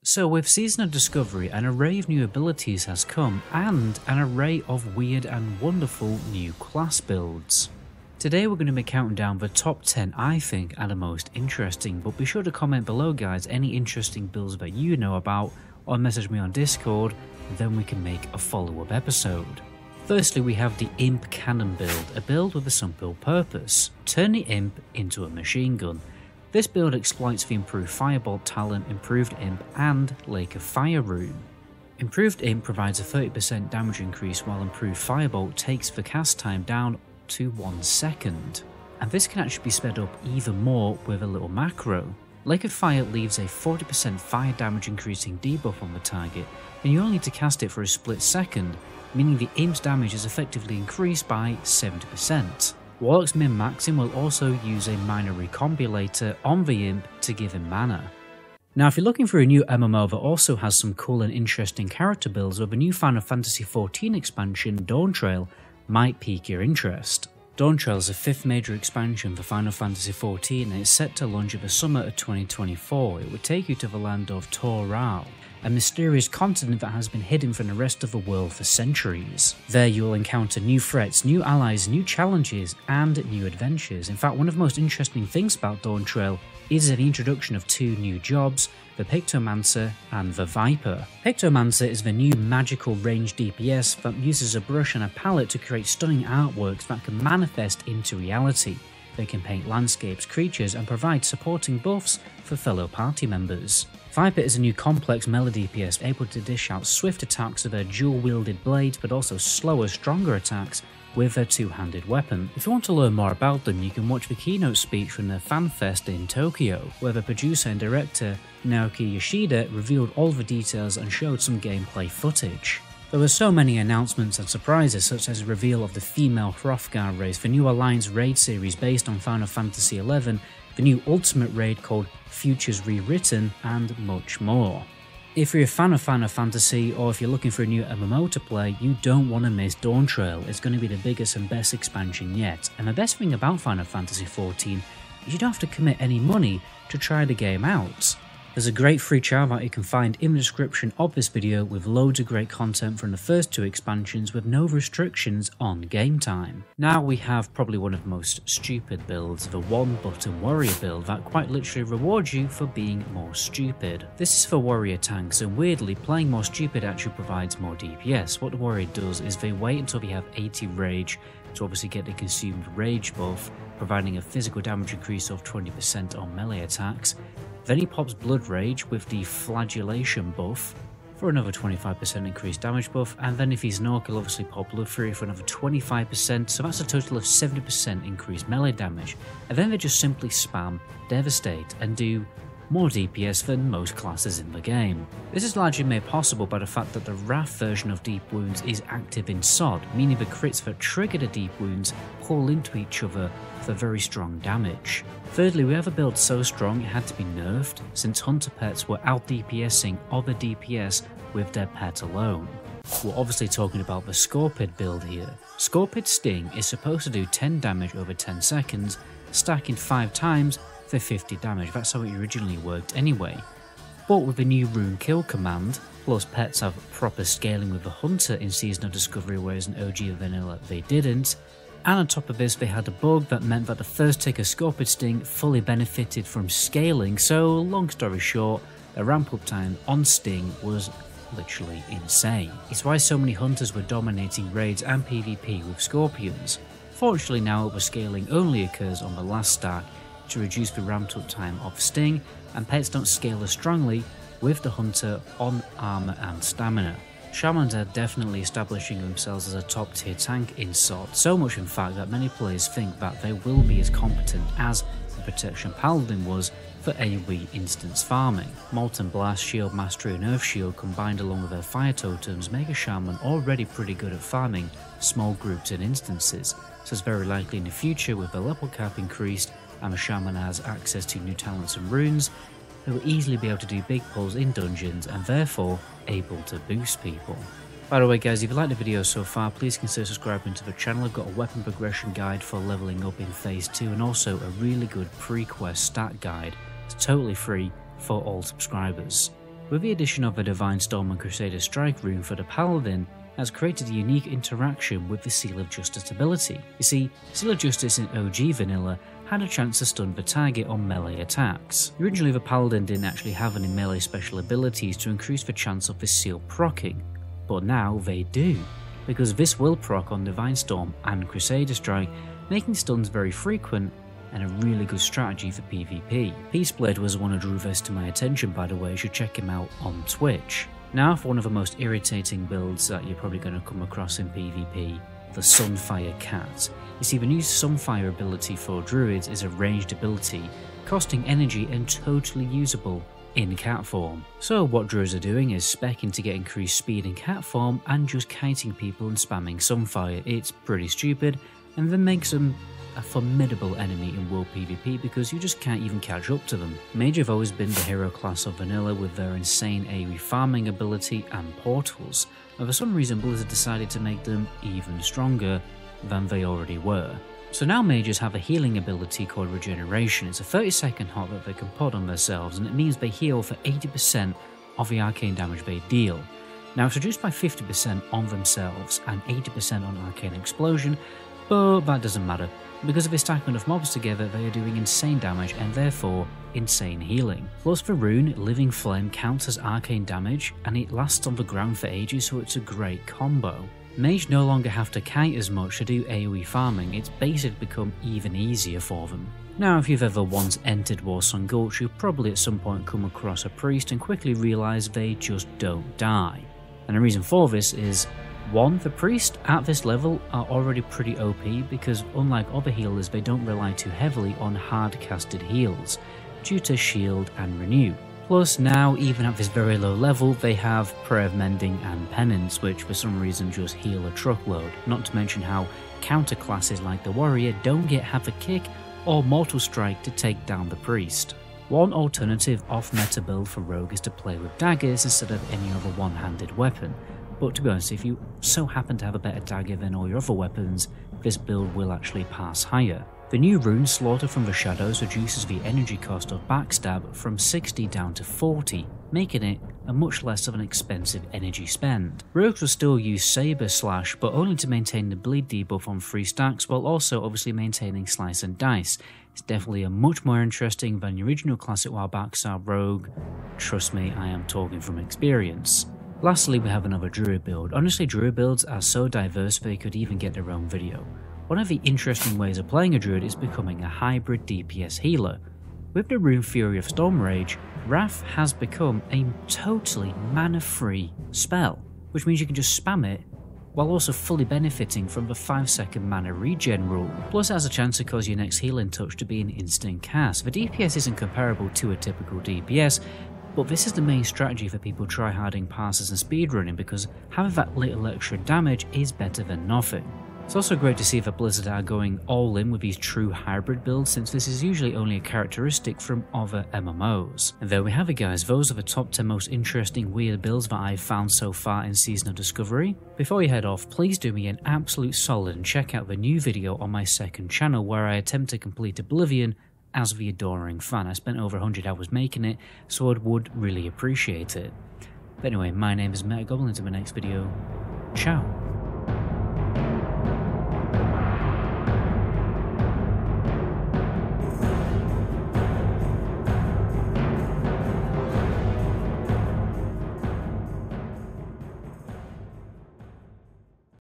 So with Season of Discovery, an array of new abilities has come, and an array of weird and wonderful new class builds. Today we're going to be counting down the top 10 I think are the most interesting, but be sure to comment below guys any interesting builds that you know about, or message me on Discord, and then we can make a follow-up episode. Firstly, we have the Imp Cannon build, a build with a simple purpose: turn the Imp into a machine gun. This build exploits the improved Firebolt talent, improved Imp, and Lake of Fire rune. Improved Imp provides a 30% damage increase, while improved Firebolt takes the cast time down to 1 second. And this can actually be sped up even more with a little macro. Lake of Fire leaves a 40% fire damage increasing debuff on the target, and you only need to cast it for a split second, meaning the Imp's damage is effectively increased by 70%. Warlock's min-maxing will also use a minor recombulator on the Imp to give him mana. Now if you're looking for a new MMO that also has some cool and interesting character builds, with a new Final Fantasy XIV expansion, Dawntrail, might pique your interest. Dawntrail is the 5th major expansion for Final Fantasy XIV and it's set to launch in the summer of 2024. It would take you to the land of Toral, a mysterious continent that has been hidden from the rest of the world for centuries. There you will encounter new threats, new allies, new challenges, and new adventures. In fact, one of the most interesting things about Dawntrail is the introduction of 2 new jobs, the Pictomancer and the Viper. Pictomancer is the new magical ranged DPS that uses a brush and a palette to create stunning artworks that can manifest into reality. They can paint landscapes, creatures, and provide supporting buffs for fellow party members. Viper is a new complex melee DPS able to dish out swift attacks with their dual-wielded blades, but also slower, stronger attacks with their two-handed weapon. If you want to learn more about them, you can watch the keynote speech from the FanFest in Tokyo, where the producer and director Naoki Yoshida revealed all the details and showed some gameplay footage. There were so many announcements and surprises, such as the reveal of the female Hrothgar race, the new Alliance raid series based on Final Fantasy XI, the new Ultimate raid called Futures Rewritten, and much more. If you're a fan of Final Fantasy, or if you're looking for a new MMO to play, you don't want to miss Dawntrail. It's going to be the biggest and best expansion yet, and the best thing about Final Fantasy XIV is you don't have to commit any money to try the game out. There's a great free trial that you can find in the description of this video with loads of great content from the first 2 expansions with no restrictions on game time. Now we have probably one of the most stupid builds, the one button warrior build that quite literally rewards you for being more stupid. This is for warrior tanks, and weirdly playing more stupid actually provides more DPS. What the warrior does is they wait until they have 80 rage to obviously get the consumed rage buff, providing a physical damage increase of 20% on melee attacks. Then he pops Blood Rage with the Flagellation buff for another 25% increased damage buff, and then if he's an orc he'll obviously pop Blood Fury for another 25%, so that's a total of 70% increased melee damage, and then they just simply spam Devastate and do more DPS than most classes in the game. This is largely made possible by the fact that the Wrath version of Deep Wounds is active in SOD, meaning the crits that trigger the Deep Wounds pull into each other for very strong damage. Thirdly, we have a build so strong it had to be nerfed, since hunter pets were out DPSing other DPS with their pet alone. We're obviously talking about the Scorpid build here. Scorpid Sting is supposed to do 10 damage over 10 seconds, stacking 5 times for 50 damage. That's how it originally worked anyway. But with the new rune kill command, plus pets have proper scaling with the hunter in Season of Discovery, whereas in OG Vanilla they didn't, and on top of this they had a bug that meant that the first tick of Scorpid Sting fully benefited from scaling, so long story short, the ramp up time on Sting was literally insane. It's why so many hunters were dominating raids and PvP with Scorpions. Fortunately now overscaling only occurs on the last stack to reduce the ramped up time of Sting, and pets don't scale as strongly with the hunter on armor and stamina. Shamans are definitely establishing themselves as a top tier tank in SOD, so much in fact that many players think that they will be as competent as the Protection Paladin was for AoE instance farming. Molten Blast, Shield Mastery and Earth Shield combined along with their fire totems make a Shaman already pretty good at farming small groups and instances, so it's very likely in the future with the level cap increased and the Shaman has access to new talents and runes, they will easily be able to do big pulls in dungeons and therefore able to boost people. By the way guys, if you liked the video so far, please consider subscribing to the channel. I've got a weapon progression guide for leveling up in phase 2 and also a really good pre-quest stat guide. It's totally free for all subscribers. With the addition of a Divine Storm and Crusader Strike rune for the Paladin, has created a unique interaction with the Seal of Justice ability. You see, Seal of Justice in OG Vanilla had a chance to stun the target on melee attacks. Originally the Paladin didn't actually have any melee special abilities to increase the chance of the seal proccing, but now they do, because this will proc on Divine Storm and Crusader Strike, making stuns very frequent and a really good strategy for PvP. Peaceblade was one who drew this to my attention, by the way. You should check him out on Twitch. Now for one of the most irritating builds that you're probably going to come across in PvP, the Sunfire Cat. You see, the new Sunfire ability for Druids is a ranged ability, costing energy and totally usable in cat form. So what Druids are doing is specking to get increased speed in cat form and just kiting people and spamming Sunfire. It's pretty stupid, and that makes them a formidable enemy in world PvP because you just can't even catch up to them. Mage have always been the hero class of Vanilla with their insane AoE farming ability and portals, but for some reason Blizzard decided to make them even stronger than they already were. So now mages have a healing ability called Regeneration. It's a 30-second hot that they can put on themselves, and it means they heal for 80% of the arcane damage they deal. Now it's reduced by 50% on themselves and 80% on Arcane Explosion, but that doesn't matter, because if they stack enough mobs together they are doing insane damage and therefore insane healing. Plus the rune, Living Flame, counts as arcane damage and it lasts on the ground for ages, so it's a great combo. Mage no longer have to kite as much to do AoE farming, it's basically become even easier for them. Now if you've ever once entered Warsong Gulch, you'll probably at some point come across a priest and quickly realise they just don't die. And the reason for this is, 1. The priests at this level are already pretty OP because unlike other healers they don't rely too heavily on hard casted heals due to shield and renew. Plus now even at this very low level they have Prayer of Mending and Penance, which for some reason just heal a truckload, not to mention how counter classes like the Warrior don't get Havoc Kick or Mortal Strike to take down the priest. One alternative off-meta build for Rogue is to play with daggers instead of any other one-handed weapon. But to be honest, if you so happen to have a better dagger than all your other weapons, this build will actually pass higher. The new rune, Slaughter from the Shadows, reduces the energy cost of Backstab from 60 down to 40, making it a much less of an expensive energy spend. Rogues will still use Saber Slash, but only to maintain the bleed debuff on 3 stacks, while also obviously maintaining Slice and Dice. It's definitely a much more interesting than the original classic WoW Backstab Rogue. Trust me, I am talking from experience. Lastly, we have another Druid build. Honestly, Druid builds are so diverse they could even get their own video. One of the interesting ways of playing a Druid is becoming a hybrid DPS healer. With the rune Fury of Stormrage, Wrath has become a totally mana-free spell, which means you can just spam it while also fully benefiting from the 5-second mana regen rule. Plus it has a chance to cause your next healing touch to be an instant cast. The DPS isn't comparable to a typical DPS, but this is the main strategy for people tryharding passes and speedrunning, because having that little extra damage is better than nothing. It's also great to see that Blizzard are going all in with these true hybrid builds, since this is usually only a characteristic from other MMOs. And there we have it guys, those are the top 10 most interesting weird builds that I've found so far in Season of Discovery. Before you head off, please do me an absolute solid and check out the new video on my second channel where I attempt to complete Oblivion as the adoring fan. I spent over 100 hours making it, so I would really appreciate it. But anyway, my name is Mega Goblin, until my next video, ciao.